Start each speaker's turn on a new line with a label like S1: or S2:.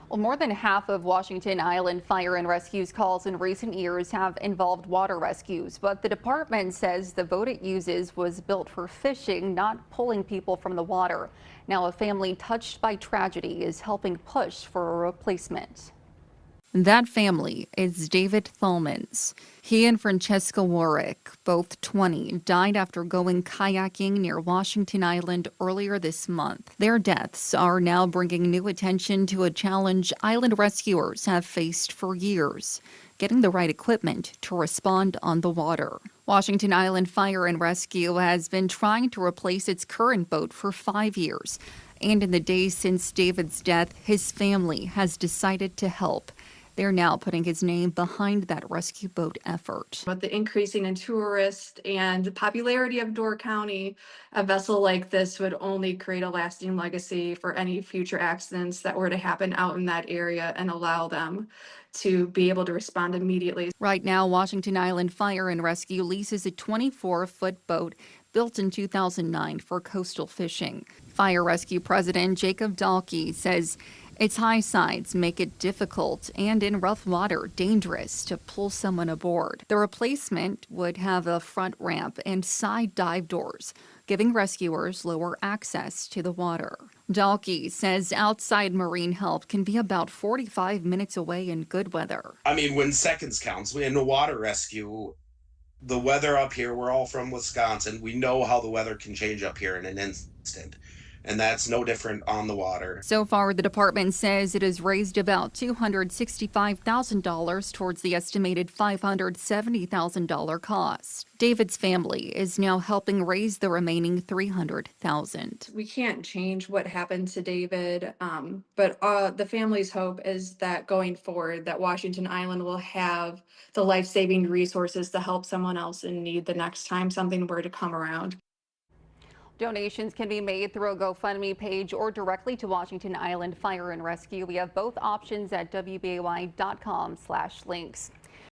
S1: Well, more than half of Washington Island fire and rescue's calls in recent years have involved water rescues, but the department says the boat it uses was built for fishing, not pulling people from the water. Now, a family touched by tragedy is helping push for a replacement. That family is David Thalman's. He and Francesca Warwick, both 20, died after going kayaking near Washington Island earlier this month. Their deaths are now bringing new attention to a challenge island rescuers have faced for years: getting the right equipment to respond on the water. Washington Island Fire and Rescue has been trying to replace its current boat for 5 years. And in the days since David's death, his family has decided to help. They're now putting his name behind that rescue boat effort.
S2: With the increasing in tourists and the popularity of Door County, a vessel like this would only create a lasting legacy for any future accidents that were to happen out in that area and allow them to be able to respond immediately.
S1: Right now, Washington Island Fire and Rescue leases a 24-foot boat built in 2009 for coastal fishing. Fire Rescue President Jacob Dahlke says its high sides make it difficult and, in rough water, dangerous to pull someone aboard. The replacement would have a front ramp and side dive doors, giving rescuers lower access to the water. Dahlke says outside marine help can be about 45 minutes away in good weather.
S3: I mean, when seconds counts, in a water rescue, the weather up here, we're all from Wisconsin. We know how the weather can change up here in an instant. And that's no different on the water.
S1: So far, the department says it has raised about $265,000 towards the estimated $570,000 cost. David's family is now helping raise the remaining $300,000.
S2: We can't change what happened to David, but the family's hope is that going forward, that Washington Island will have the life-saving resources to help someone else in need the next time something were to come around.
S1: Donations can be made through a GoFundMe page or directly to Washington Island Fire and Rescue. We have both options at WBAY.com/links.